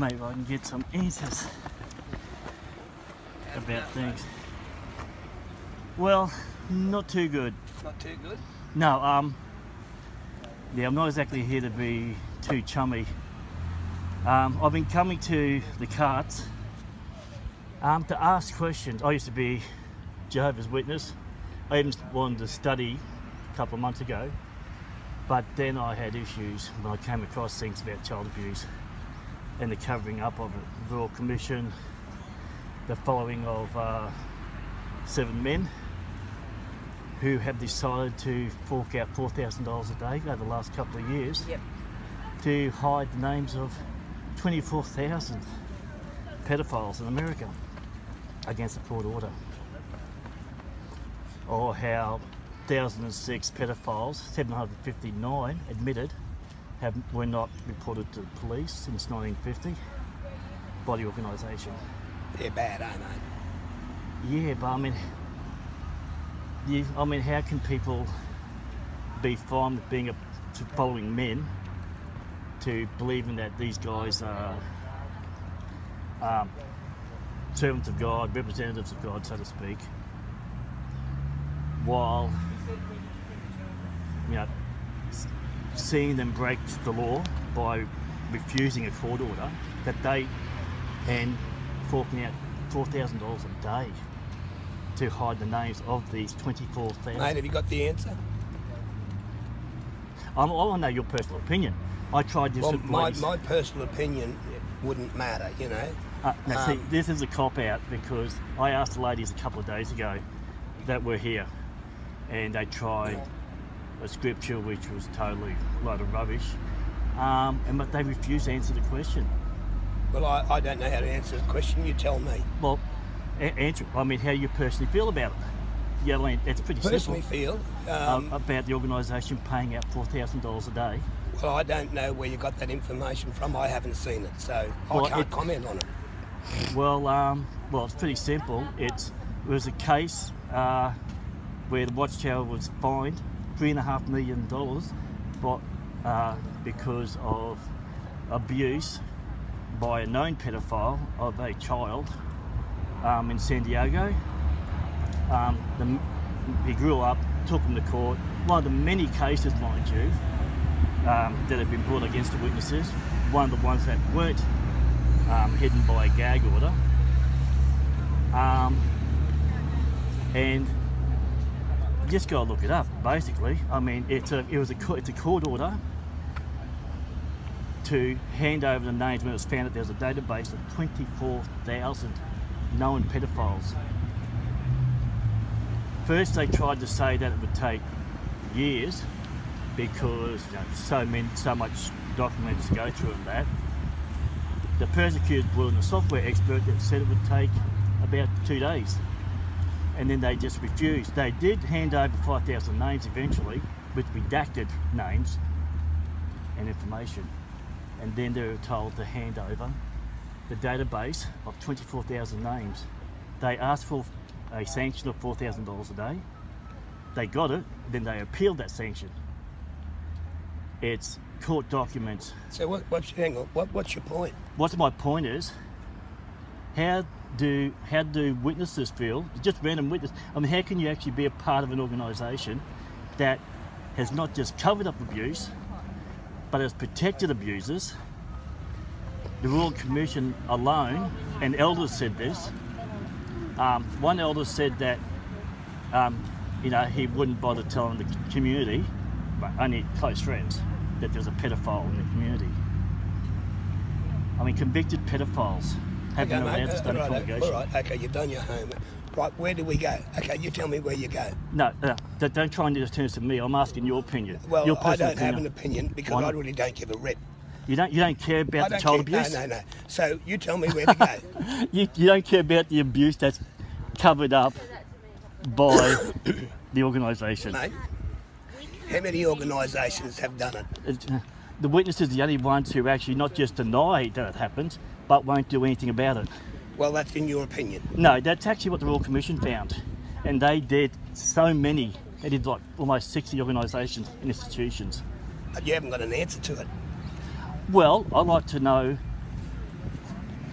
maybe I can get some answers about things. Well, not too good. Not too good? No, yeah, I'm not exactly here to be too chummy. I've been coming to the carts to ask questions. I used to be Jehovah's Witness. I even wanted to study a couple of months ago, but then I had issues when I came across things about child abuse and the covering up of it. The Royal Commission, the following of 7 men who have decided to fork out $4,000 a day over the last couple of years to hide the names of 24,000 pedophiles in America against a court order. Or how 1,006 pedophiles, 759 admitted, were not reported to the police since 1950 by the organisation. They're bad, aren't they? Yeah, but I mean, how can people be fine with being following men to believing that these guys are servants of God, representatives of God, so to speak, while seeing them break the law by refusing a court order that they and forking out $4,000 a day to hide the names of these 24,000. Mate, have you got the answer? I want to know your personal opinion. I tried this. Well, my personal opinion wouldn't matter, you know. Now, see, this is a cop-out because I asked the ladies a couple of days ago that were here, and they tried a scripture which was totally a load of rubbish, but they refused to answer the question. Well, I don't know how to answer the question. You tell me. Well, answer. I mean, how you personally feel about it. Yeah, I mean, it's pretty personally simple. About the organisation paying out $4,000 a day. Well, I don't know where you got that information from. I haven't seen it, so I can't comment on it. Well, it's pretty simple. It was a case where the Watchtower was fined $3.5 million because of abuse by a known pedophile of a child in San Diego. He grew up, took him to court. One of the many cases, mind you, that have been brought against the witnesses. One of the ones that weren't hidden by a gag order. And you just got to look it up, basically. I mean, it's a court order to hand over the names when it was found that there was a database of 24,000 known pedophiles. First, they tried to say that it would take years because so much documents to go through and that. The prosecutors brought in a software expert that said it would take about 2 days, and then they just refused. They did hand over 5,000 names eventually, with redacted names and information, and then they were told to hand over the database of 24,000 names. They asked for a sanction of $4,000 a day. They got it, then they appealed that sanction. It's court documents. So what's your point? What's my point is, how do witnesses feel, just random witness, I mean, how can you actually be a part of an organisation that has not just covered up abuse, but has protected abusers? The Royal Commission alone, and elders said this, one elder said that he wouldn't bother telling the community, but only close friends, that there's a pedophile in the community. I mean, convicted pedophiles haven't allowed to study congregation. All right, okay, you've done your homework. Right, where do we go? Okay, you tell me where you go. No, don't try and just turn this to me. I'm asking your opinion. Well, your I don't have an opinion because I really don't give a rip. You don't care about the child abuse? No. So you tell me where to go. you don't care about the abuse that's covered up by the organisation. Mate, how many organisations have done it? The witnesses are the only ones who actually not just deny that it happens, but won't do anything about it. Well, that's in your opinion. No, that's actually what the Royal Commission found. And they did so many. They did like almost 60 organisations and institutions. But you haven't got an answer to it. Well, I'd like to know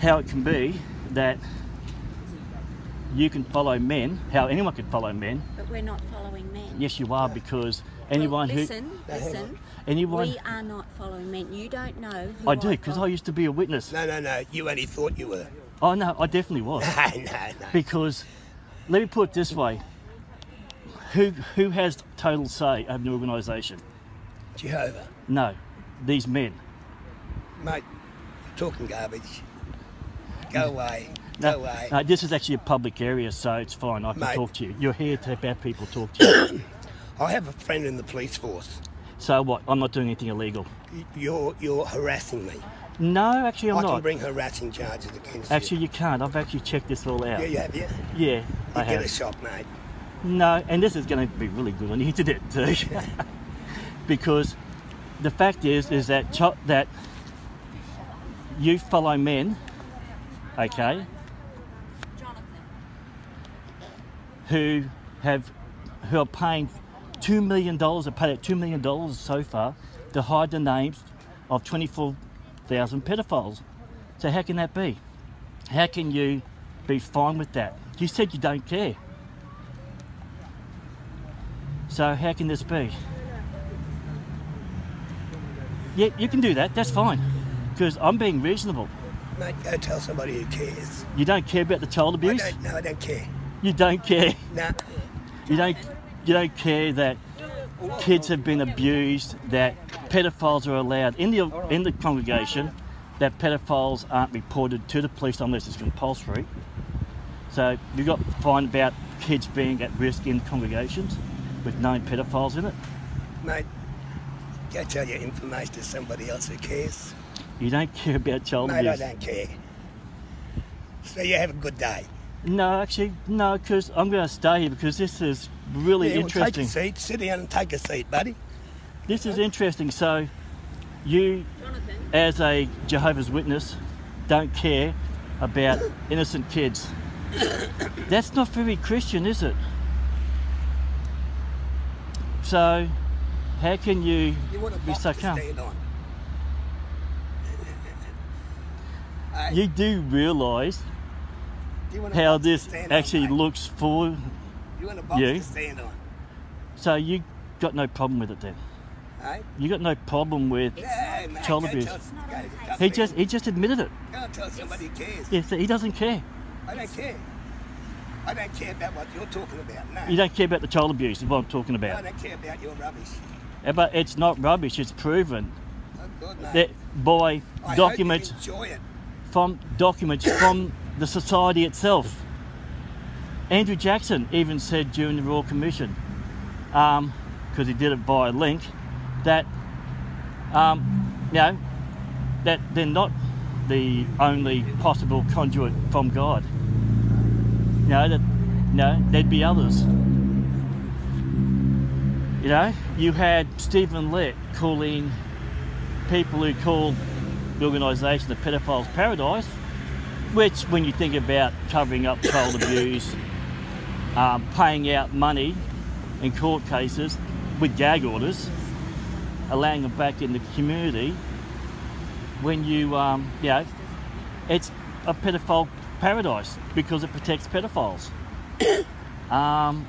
how it can be that you can follow men, how anyone can follow men. But we're not following men. Yes, you are, because anyone Well, listen, anyone. we are not following men. You don't know who I do, because I used to be a witness. No. You only thought you were. Oh no, I definitely was. No. Because, let me put it this way: who has total say over the organisation? Jehovah. No, these men. Mate, you're talking garbage. Go away. No, Go away. no, this is actually a public area, so it's fine. I can Mate. talk to you. You're here to have people talk to you. I have a friend in the police force. So what? I'm not doing anything illegal. You're harassing me. No, actually, I'm I not. can bring harassing charges against Actually, you can't. I've actually checked this all out. you. Yeah, you have, yeah? Yeah, I You get a have. shot, mate. No, and this is going to be really good on the internet too, because the fact is that that you follow men, okay, who are paying $2 million, have paid out $2 million so far to hide the names of 24,000 pedophiles. So how can that be? How can you be fine with that? You said you don't care. So how can this be? Yeah, you can do that, that's fine. Because I'm being reasonable. Mate, go tell somebody who cares. You don't care about the child abuse? I don't care. You don't care. Nah. You don't care that kids have been abused, that pedophiles are allowed in the congregation, that pedophiles aren't reported to the police unless it's compulsory. So you've got to find about kids being at risk in congregations with known pedophiles in it. Mate, go tell your information to somebody else who cares. You don't care about child Mate, abuse. I don't care. So you have a good day. No, actually, no, because I'm going to stay here because this is really Yeah, well, interesting. take a seat. Sit down and take a seat, buddy. This is interesting. So, you, as a Jehovah's Witness, don't care about innocent kids. That's not very Christian, is it? So, how can you You want a be box so to calm? stand on. You do realise Do you want a how box to this stand actually on, mate? looks for. You want a box you. to stand on, So, you got no problem with it then? eh? You got no problem with. Yeah, mate, Child go abuse. He just admitted it. Go and tell somebody who cares. Yes, he doesn't care. I don't care. I don't care about what you're talking about. No. You don't care about the child abuse, is what I'm talking I about. don't care about your rubbish. But it's not rubbish, it's proven Oh, God, no. that by I documents hope you enjoy it. from the society itself. Andrew Jackson even said during the Royal Commission, because he did it by link, that that they're not the only possible conduit from God. There'd be others. You had Stephen Lett calling people who called the organisation the Pedophiles Paradise, which, when you think about covering up child abuse, paying out money in court cases with gag orders, allowing them back in the community, when it's a pedophile paradise because it protects pedophiles.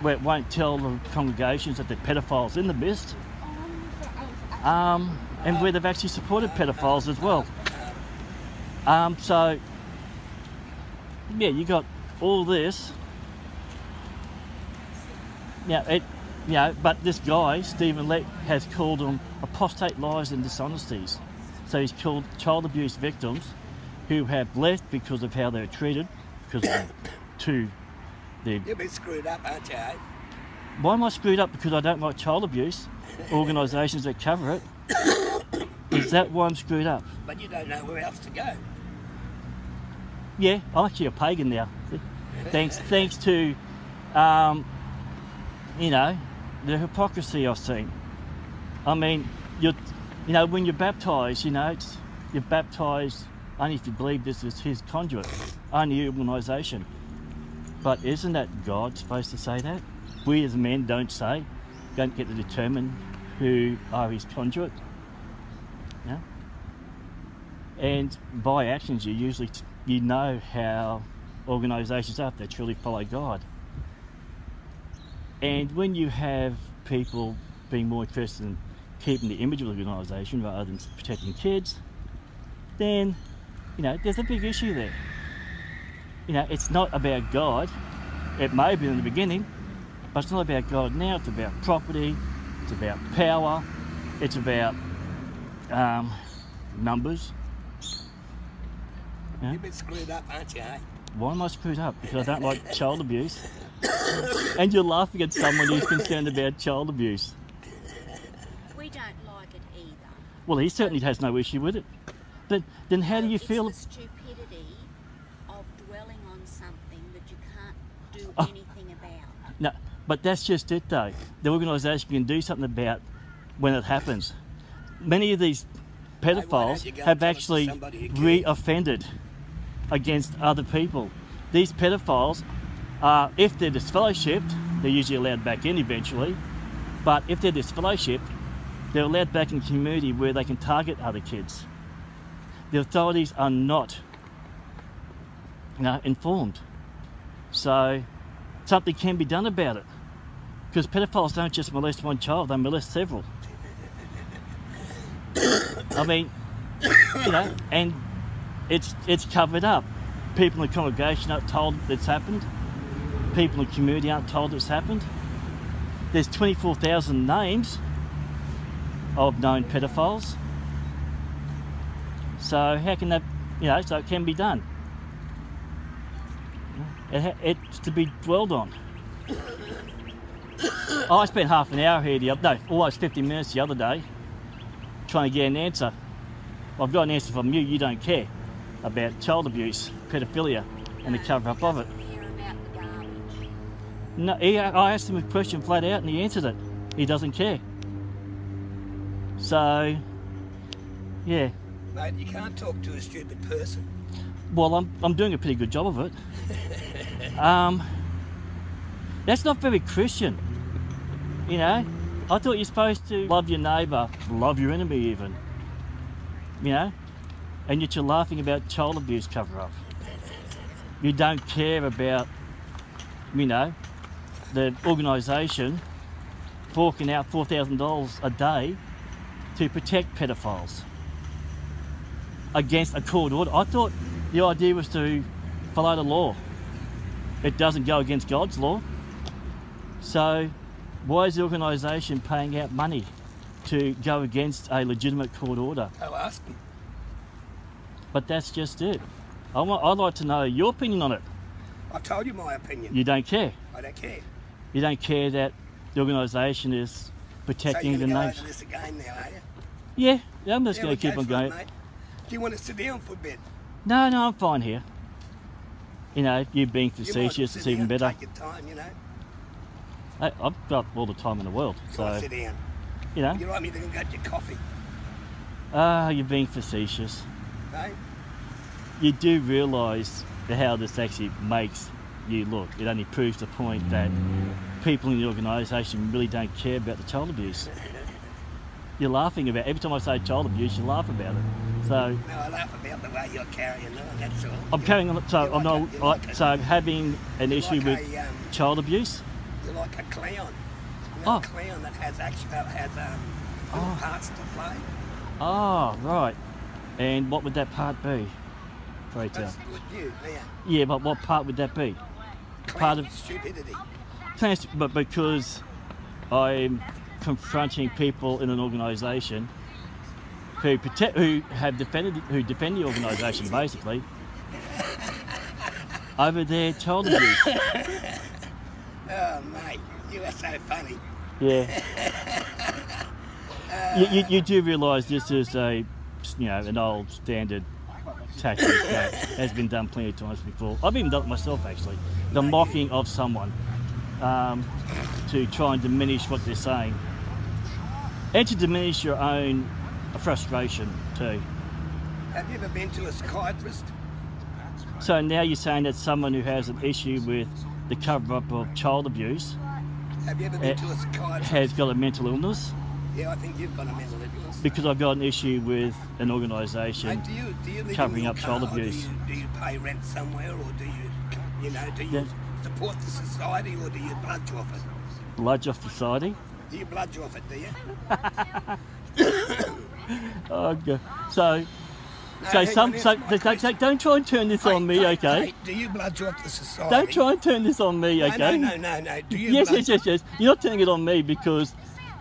Where it won't tell the congregations that there are pedophiles in the midst, and where they've actually supported pedophiles as well. So, yeah, you got all this. But this guy, Stephen Lett, has called them apostate lies and dishonesties. So he's called child abuse victims who have left because of how they're treated, because of You're a bit screwed up, aren't you, eh? Why am I screwed up? Because I don't like child abuse, organisations that cover it. Is that why I'm screwed up? But you don't know where else to go. Yeah, I'm actually a pagan now. Thanks to, the hypocrisy I've seen. I mean, when you're baptised, you're baptised only if you believe this is his conduit, only organisation. But isn't that God supposed to say that? We as men don't get to determine who are his conduit. And by actions, you usually you know how organisations are if they truly follow God. And when you have people being more interested in keeping the image of the organisation rather than protecting kids, then, you know, there's a big issue there. You know, it's not about God. It may have been in the beginning, but it's not about God now. It's about property, it's about power, it's about numbers. You know? You're a bit screwed up, aren't you, eh? Why am I screwed up? Because I don't like child abuse. And you're laughing at someone who's concerned about child abuse. We don't like it either. Well, he certainly has no issue with it. But then how do you feel? It's the stupidity of dwelling on something that you can't do Oh. anything about. No, but that's just it though. The organisation can do something about when it happens. Many of these pedophiles you go and have tell it to actually somebody who cares? re-offended against other people. These pedophiles are, if they're disfellowshipped, they're usually allowed back in eventually, but if they're disfellowshipped, they're allowed back in the community where they can target other kids. The authorities are not, informed. So something can be done about it. Because pedophiles don't just molest one child, they molest several. I mean, and it's covered up. People in the congregation aren't told it's happened. People in the community aren't told it's happened. There's 24,000 names of known pedophiles. So how can that, so it can be done. It's to be dwelled on. I spent half an hour here, almost 50 minutes the other day, trying to get an answer. I've got an answer from you, you don't care about child abuse, pedophilia, and the cover-up of it. Hear about the garbage. No, I asked him a question flat out and he answered it. He doesn't care. So, yeah. Mate, you can't talk to a stupid person. Well, I'm doing a pretty good job of it. That's not very Christian, I thought you're supposed to love your neighbour, love your enemy even, and yet you're laughing about child abuse cover-up. You don't care about, the organisation forking out $4,000 a day to protect pedophiles against a court order. I thought the idea was to follow the law. It doesn't go against God's law. So why is the organisation paying out money to go against a legitimate court order? I'll ask them. But that's just it. I'd like to know your opinion on it. I've told you my opinion. You don't care. I don't care. You don't care that the organisation is So protecting you're the going to go names. over this again now, are you? Yeah, I'm just going to keep on go for going. it, mate. Do you want to sit down for a bit? No, I'm fine here. You being You might facetious, sit it's even down, better. Take your time, I've got all the time in the world, Go on, so sit down. you know. You like me to go get your coffee, You're being facetious. eh? You do realise how this actually makes you look. It only proves the point that people in the organisation really don't care about the child abuse. You're laughing about every time I say child abuse, you laugh about it. So No, I laugh about the way you're carrying on, that's all. I'm carrying on. So You're I'm like not. a- you're like a- So having an You're issue like with a, child abuse. You're like a clown. Oh. A clown that has little Oh. parts to play. Oh, right. And what would that part be? Pray tell. That's what you, now. Yeah, but what part would that be? Part of stupidity. But because I'm confronting people in an organisation who defend the organisation basically over their child abuse. Oh, mate, you are so funny. Yeah. You do realise this is an old standard tactic that has been done plenty of times before. I've even done it myself actually. The mocking of someone to try and diminish what they're saying. And to diminish your own frustration too. Have you ever been to a psychiatrist? So now you're saying that someone who has an issue with the cover-up of child abuse Have you ever been to a psychiatrist? has got a mental illness? Yeah, I think you've got a mental illness. because I've got an issue with an organisation. Mate, do you live covering in your up car, child or abuse. Do you pay rent somewhere, or do you Yeah. support the society, or do you bludge off it? Bludge off society. Do you bludge off it, do you? Oh, God. So No, hang on, answer my question. don't try and turn this on me, Mate, okay? mate, do you bludge off the society? Don't try and turn this on me, okay? No. Do you Yes, bludge- yes. You're not turning it on me because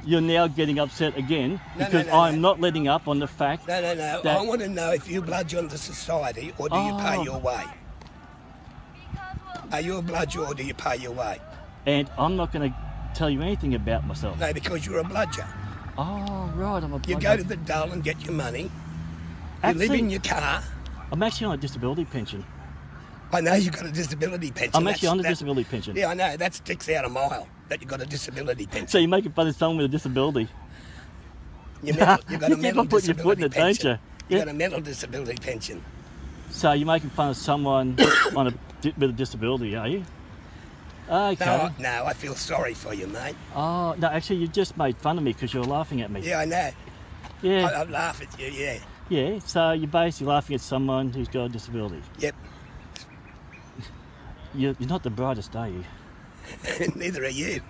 you're now getting upset again No, because no, I'm no. not letting up on the fact. No. that- I want to know if you bludge on the society, or do you pay Oh. your way? Are you a bludger, or do you pay your way? And I'm not going to tell you anything about myself. No, because you're a bludger. Oh, right. I'm a You go to the dull and get your money. You live in your car. I'm actually on a disability pension. I know you've got a disability pension. I'm actually on a That- disability pension. Yeah, I know. That sticks out a mile, that you've got a disability pension. So you're making fun of someone with a disability. You've got You a keep mental on putting your foot in disability it, don't pension. you? You've Yeah. got a mental disability pension. So you're making fun of someone with a disability, are you? Okay. No, I feel sorry for you, mate. Oh, no, actually, you just made fun of me because you're laughing at me. Yeah, I know. Yeah, I laugh at you, yeah. yeah. So you're basically laughing at someone who's got a disability. Yep. You're not the brightest, are you? Neither are you.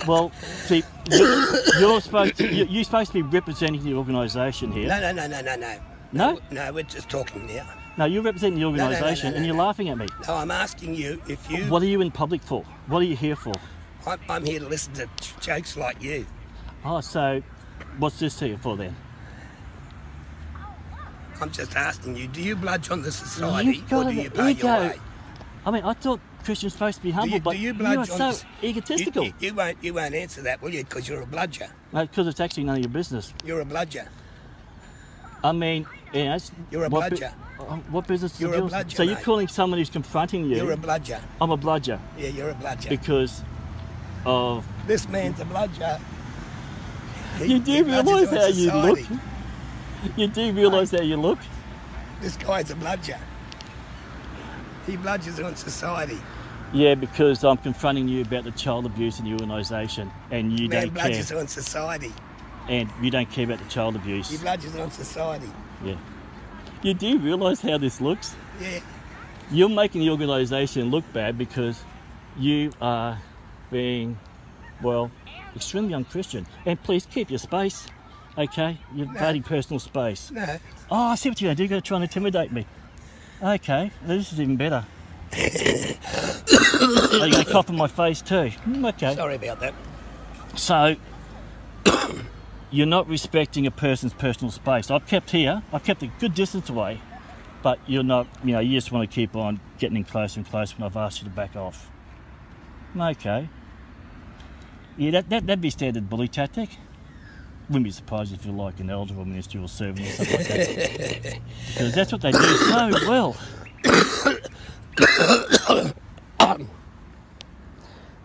Well, see, you're supposed to be representing the organisation here. No. No? No, we're just talking now. No, you're representing the no, no, organisation no, and you're no. laughing at me. No, I'm asking you if you... What are you in public for? What are you here for? I'm here to listen to jokes like you. Oh, so what's this here for then? I'm just asking you, do you bludge on the society, You've got or do an you pay ego. your way? I mean, I thought Christians supposed to be humble, but do you you bludge are on so this- egotistical. You won't answer that, will you? Because you're a bludger. Because it's actually none of your business. You're a bludger. I mean, you know, You're a bludger. what business is You're it a yours? bludger, So you're mate. calling someone who's confronting you? You're a bludger. I'm a bludger Yeah, you're a bludger. because of. This man's a bludger. You do He bludges realise on how you look. society. You do realise how you look. This guy's a bludger. He bludges on society. Yeah, because I'm confronting you about the child abuse in the organisation, and you Man don't care, bludges on society. and you don't care about the child He abuse. bludges on society. Yeah. You do realise how this looks. Yeah. You're making the organisation look bad because you are being, well, extremely unchristian. And please keep your space, okay? Your bloody personal space. No. Oh, I see what you're going to do. You're going to try and intimidate me. Okay, this is even better. Are you going to cough in my face too? Okay. Sorry about that. So, you're not respecting a person's personal space. I've kept a good distance away, but you're not, you just want to keep on getting in closer and closer when I've asked you to back off. Okay. Yeah, that'd be standard bully tactic. Wouldn't be surprised if you're like an elder or ministerial servant or something like that. Because that's what they do so well.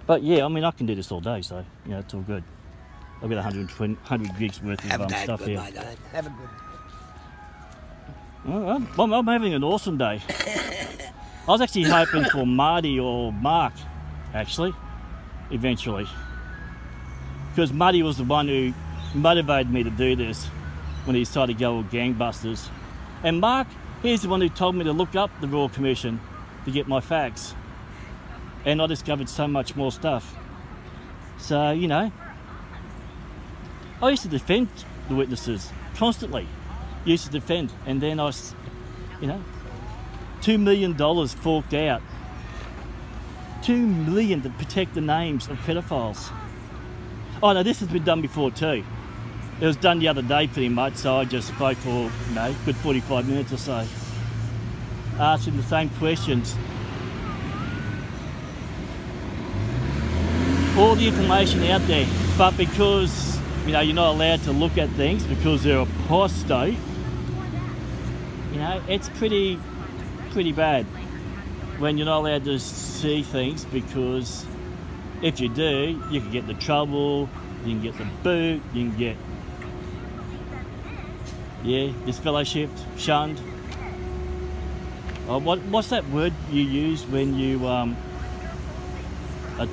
But yeah, I mean, I can do this all day, so, it's all good. I've got 100 gigs worth Have a of day, stuff good here. mate. Have a good. Well, I'm having an awesome day. I was actually hoping for Marty or Mark, actually, eventually. Because Marty was the one who motivated me to do this when he decided to go with gangbusters. And Mark, he's the one who told me to look up the Royal Commission to get my facts. And I discovered so much more stuff. So, I used to defend the witnesses constantly. Used to defend, and then I, $2 million forked out. $2 million to protect the names of pedophiles. Oh no, this has been done before too. It was done the other day pretty much, so I just spoke for, a good 45 minutes or so. Asking the same questions. All the information out there, but because, you're not allowed to look at things because they're apostate, it's pretty bad when you're not allowed to see things, because if you do, you can get into trouble, you can get the boot, you can get, disfellowshipped, shunned. What's that word you use when you are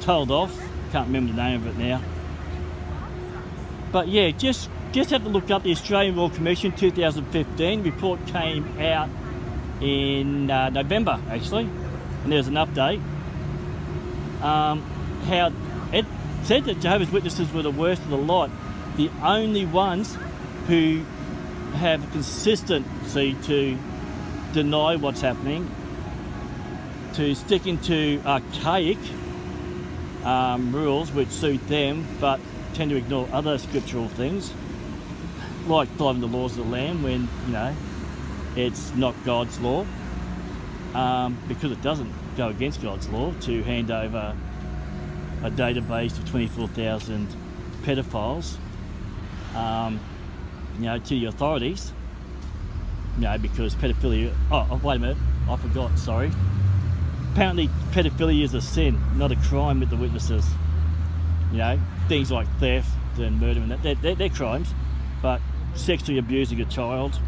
told off? Can't remember the name of it now. But yeah, just have to look up the Australian Royal Commission 2015 report. Came out in November actually, and there's an update. How it said that Jehovah's Witnesses were the worst of the lot, the only ones who have a consistency to deny what's happening, to stick into archaic rules which suit them, but tend to ignore other scriptural things, like following the laws of the land when, you know, it's not God's law, because it doesn't go against God's law to hand over a database of 24,000 pedophiles, you know, to the authorities, you know, because pedophilia... Oh, wait a minute, I forgot, sorry. Apparently pedophilia is a sin, not a crime with the witnesses. You know, things like theft and murder and that, they're crimes, but sexually abusing a child,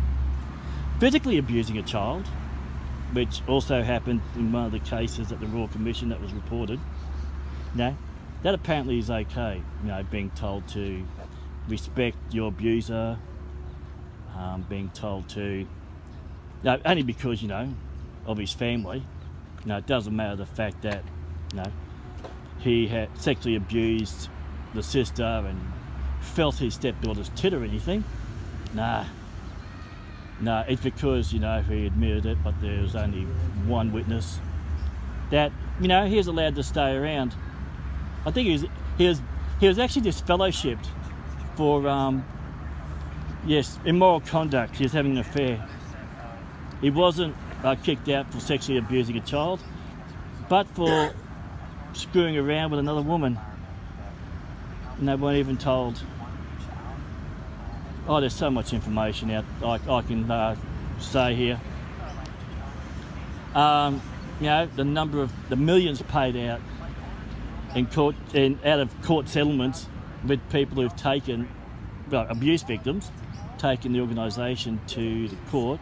physically abusing a child, which also happened in one of the cases at the Royal Commission that was reported, you know, that apparently is okay, you know, being told to respect your abuser, being told to, you know, only because, you know, of his family. You know, it doesn't matter the fact that, you know, he had sexually abused the sister and felt his stepdaughter's tit or anything. Nah, it's because, you know, he admitted it, but there was only one witness that, you know, he was allowed to stay around. I think he was actually disfellowshipped for yes, immoral conduct. He was having an affair. He wasn't kicked out for sexually abusing a child, but for screwing around with another woman, and they weren't even told. Oh, there's so much information out I can say here. You know, the millions paid out in court and out of court settlements with people who've taken, well, abuse victims, taken the organisation to the court